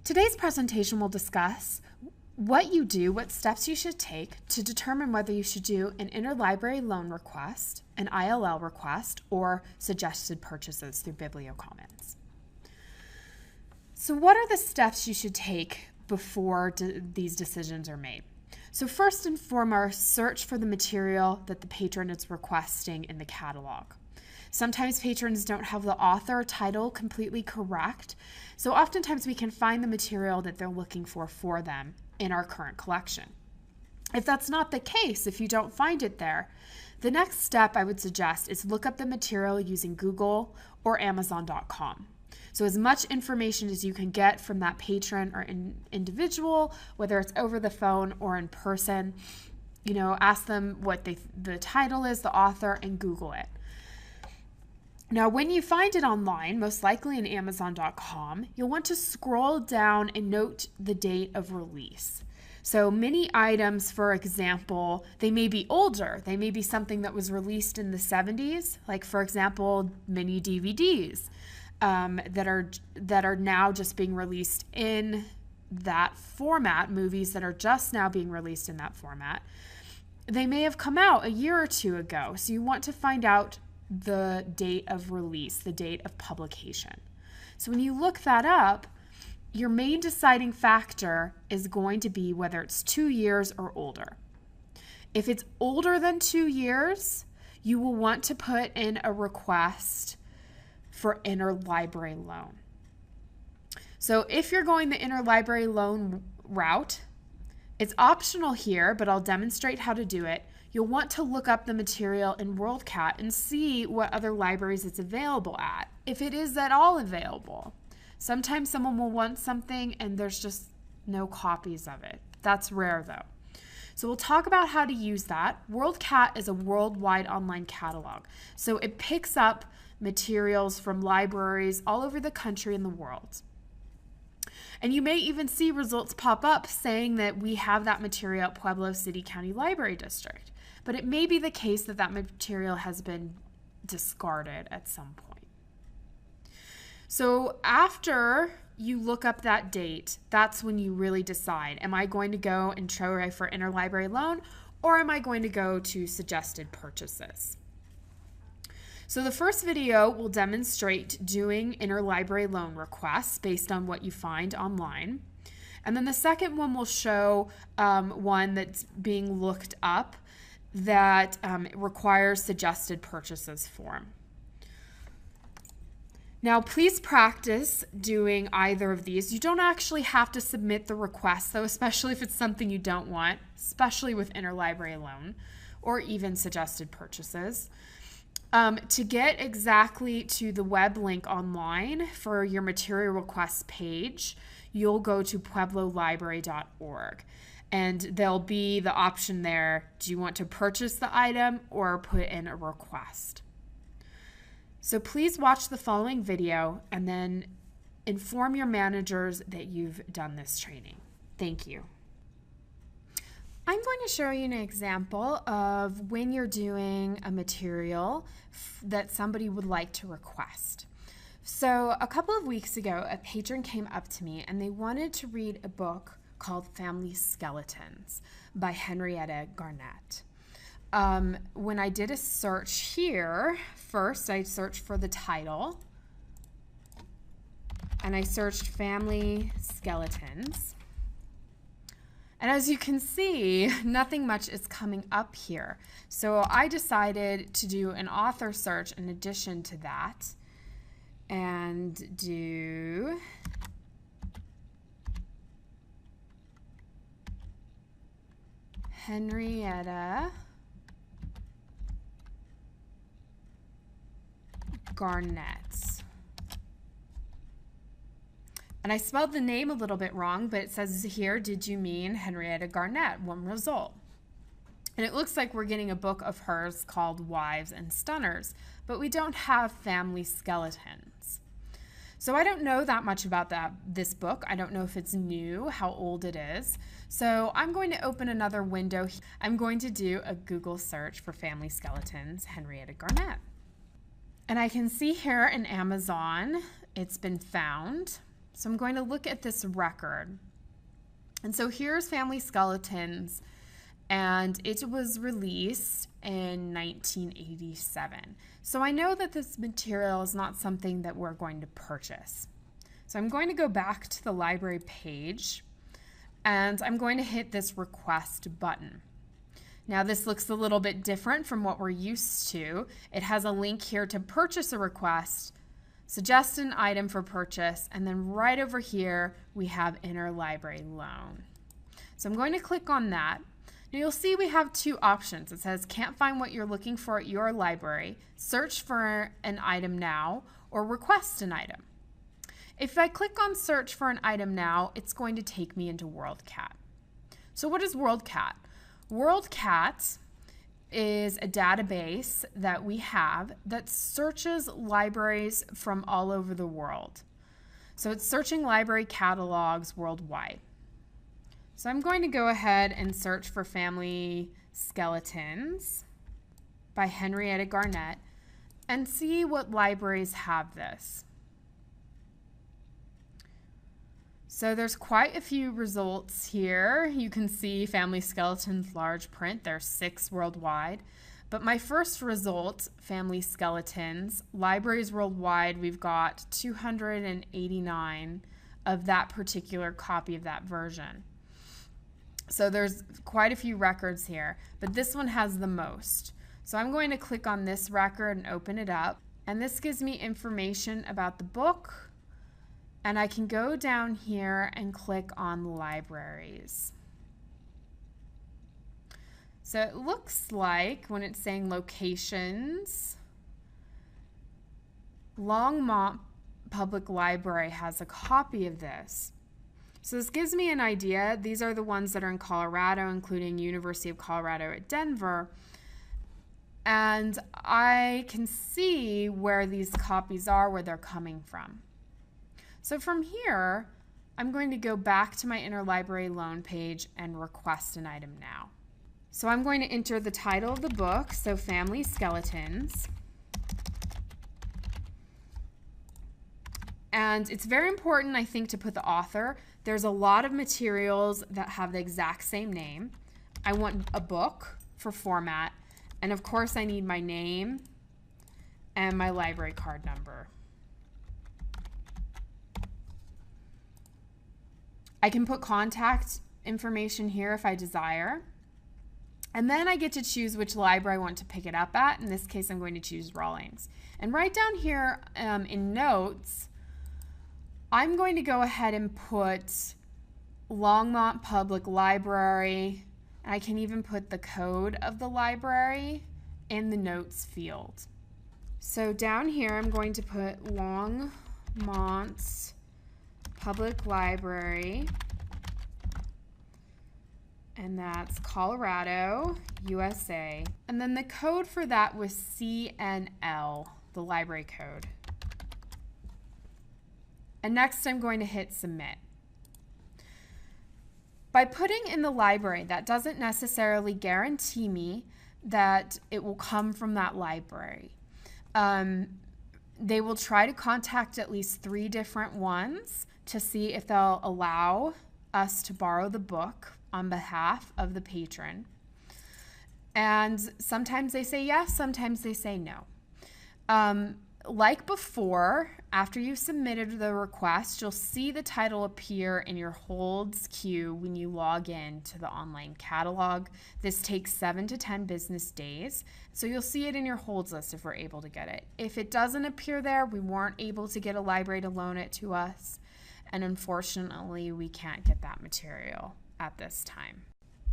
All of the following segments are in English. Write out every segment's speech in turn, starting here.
Today's presentation will discuss what steps you should take to determine whether you should do an interlibrary loan request, an ILL request, or suggested purchases through BiblioCommons. So what are the steps you should take before these decisions are made? So first and foremost, search for the material that the patron is requesting in the catalog. Sometimes patrons don't have the author title completely correct, so oftentimes we can find the material that they're looking for them in our current collection. If that's not the case, if you don't find it there, the next step I would suggest is look up the material using Google or Amazon.com. So as much information as you can get from that patron or individual, whether it's over the phone or in person, ask them what the title is, the author, and Google it. Now, when you find it online, most likely in Amazon.com, you'll want to scroll down and note the date of release. So many items, for example, they may be older. They may be something that was released in the 70s, like, for example, mini DVDs that are now just being released in that format, movies that are just now being released in that format. They may have come out a year or two ago, so you want to find out the date of release, the date of publication. So when you look that up, your main deciding factor is going to be whether it's 2 years or older. If it's older than 2 years, you will want to put in a request for interlibrary loan. So if you're going the interlibrary loan route, it's optional here, but I'll demonstrate how to do it. You'll want to look up the material in WorldCat and see what other libraries it's available at, if it is at all available. Sometimes someone will want something and there's just no copies of it. That's rare though. So we'll talk about how to use that. WorldCat is a worldwide online catalog. So it picks up materials from libraries all over the country and the world. And you may even see results pop up saying that we have that material at Pueblo City County Library District. But it may be the case that that material has been discarded at some point. So after you look up that date, that's when you really decide, am I going to go and try for interlibrary loan, or am I going to go to suggested purchases? So the first video will demonstrate doing interlibrary loan requests based on what you find online. And then the second one will show one that's being looked up that requires suggested purchases form. Now, please practice doing either of these. You don't actually have to submit the request, though, especially if it's something you don't want, especially with interlibrary loan or even suggested purchases. To get exactly to the web link online for your material requests page, you'll go to pueblolibrary.org. And there'll be the option there, do you want to purchase the item or put in a request? So please watch the following video and then inform your managers that you've done this training. Thank you. I'm going to show you an example of when you're doing a material that somebody would like to request. So a couple of weeks ago, a patron came up to me and they wanted to read a book called Family Skeletons by Henrietta Garnett. When I did a search here, first I searched for the title and I searched Family Skeletons. And as you can see, nothing much is coming up here. So I decided to do an author search in addition to that and do Henrietta Garnett. And I spelled the name a little bit wrong, but it says here, did you mean Henrietta Garnett? One result. And it looks like we're getting a book of hers called Wives and Stunners, but we don't have Family Skeletons. So I don't know that much about this book. I don't know if it's new, how old it is. So I'm going to open another window. I'm going to do a Google search for Family Skeletons, Henrietta Garnett. And I can see here in Amazon, it's been found. So I'm going to look at this record. And so here's Family Skeletons, and it was released in 1987. So I know that this material is not something that we're going to purchase. So I'm going to go back to the library page, and I'm going to hit this request button. Now this looks a little bit different from what we're used to. It has a link here to purchase a request, suggest an item for purchase, and then right over here we have interlibrary loan. So I'm going to click on that. Now you'll see we have two options. It says can't find what you're looking for at your library, search for an item now, or request an item. If I click on search for an item now, it's going to take me into WorldCat. So what is WorldCat? WorldCat is a database that we have that searches libraries from all over the world. So it's searching library catalogs worldwide. So I'm going to go ahead and search for Family Skeletons by Henrietta Garnett and see what libraries have this. So there's quite a few results here. You can see Family Skeletons large print. There's 6 worldwide. But my first result, Family Skeletons, libraries worldwide, we've got 289 of that particular copy of that version. So there's quite a few records here, but this one has the most. So I'm going to click on this record and open it up. And this gives me information about the book. And I can go down here and click on libraries. So it looks like when it's saying locations, Longmont Public Library has a copy of this. So this gives me an idea. These are the ones that are in Colorado, including University of Colorado at Denver. And I can see where these copies are, where they're coming from. So from here, I'm going to go back to my interlibrary loan page and request an item now. So I'm going to enter the title of the book, so Family Skeletons. And it's very important, I think, to put the author. There's a lot of materials that have the exact same name. I want a book for format. And of course, I need my name and my library card number. I can put contact information here if I desire. And then I get to choose which library I want to pick it up at. In this case, I'm going to choose Rawlings. And right down here in notes, I'm going to go ahead and put Longmont Public Library. And I can even put the code of the library in the notes field. So down here, I'm going to put Longmont Public Library, and that's Colorado, USA. And then the code for that was CNL, the library code. And next I'm going to hit submit. By putting in the library, that doesn't necessarily guarantee me that it will come from that library. They will try to contact at least 3 different ones to see if they'll allow us to borrow the book on behalf of the patron. And sometimes they say yes, sometimes they say no. Like before, after you've submitted the request, you'll see the title appear in your holds queue when you log in to the online catalog. This takes 7 to 10 business days, so you'll see it in your holds list if we're able to get it. If it doesn't appear there, we weren't able to get a library to loan it to us, and unfortunately, we can't get that material at this time.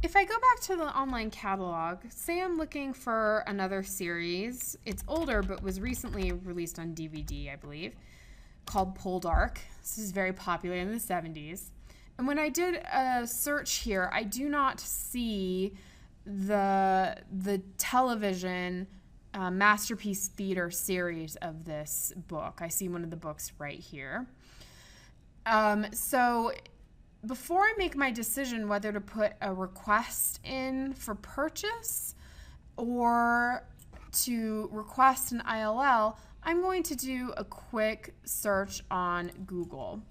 If I go back to the online catalog, say I'm looking for another series. It's older, but was recently released on DVD, I believe, called Poldark. This is very popular in the 70s. And when I did a search here, I do not see the television Masterpiece Theater series of this book. I see one of the books right here. So before I make my decision whether to put a request in for purchase or to request an ILL, I'm going to do a quick search on Google.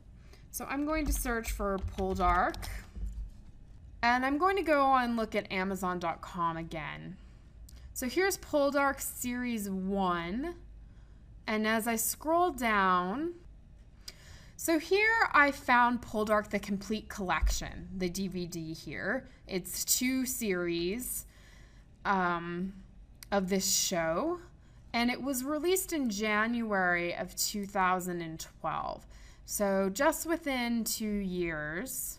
So I'm going to search for Poldark. And I'm going to go and look at Amazon.com again. So here's Poldark Series 1. And as I scroll down, so here I found Poldark The Complete Collection, the DVD here. It's 2 series of this show. And it was released in January of 2012. So just within 2 years.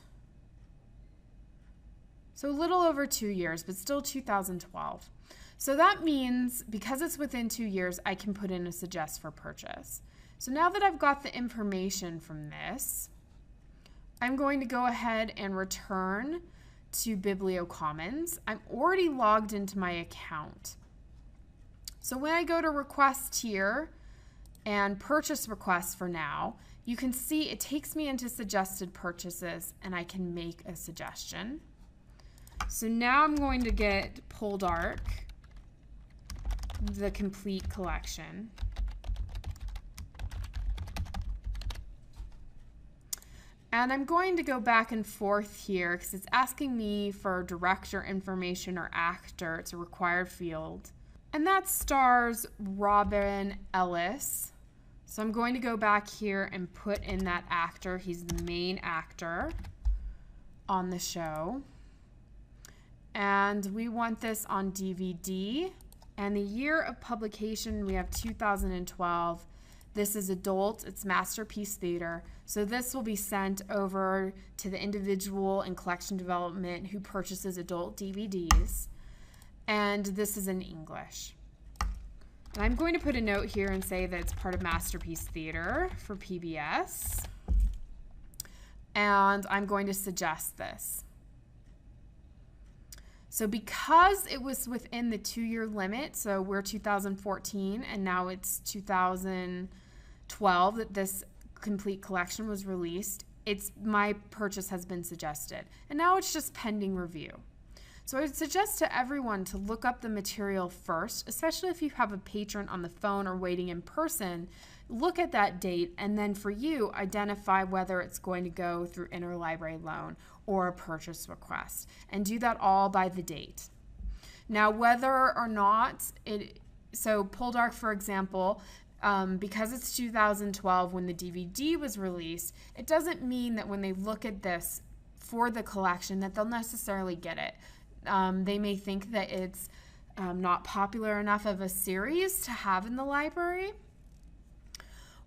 So a little over 2 years, but still 2012. So that means because it's within 2 years, I can put in a suggest for purchase. So now that I've got the information from this, I'm going to go ahead and return to BiblioCommons. I'm already logged into my account. So when I go to request here and purchase request for now, you can see it takes me into suggested purchases and I can make a suggestion. So now I'm going to get Poldark, The Complete Collection. And I'm going to go back and forth here because it's asking me for director information or actor. It's a required field. And that stars Robin Ellis. So I'm going to go back here and put in that actor. He's the main actor on the show. And we want this on DVD. And the year of publication, we have 2012. This is adult, it's Masterpiece Theater. So this will be sent over to the individual in collection development who purchases adult DVDs. And this is in English. And I'm going to put a note here and say that it's part of Masterpiece Theater for PBS. And I'm going to suggest this. So because it was within the 2-year limit, so we're 2014 and now it's 2012 that this complete collection was released, my purchase has been suggested. And now it's just pending review. So I would suggest to everyone to look up the material first, especially if you have a patron on the phone or waiting in person. Look at that date and then for you, identify whether it's going to go through interlibrary loan or a purchase request. And do that all by the date. Now, whether or not so Poldark, for example, because it's 2012 when the DVD was released, it doesn't mean that when they look at this for the collection that they'll necessarily get it. They may think that it's not popular enough of a series to have in the library.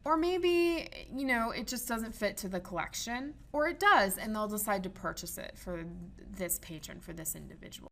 Or maybe, it just doesn't fit to the collection. Or it does, and they'll decide to purchase it for this patron, for this individual.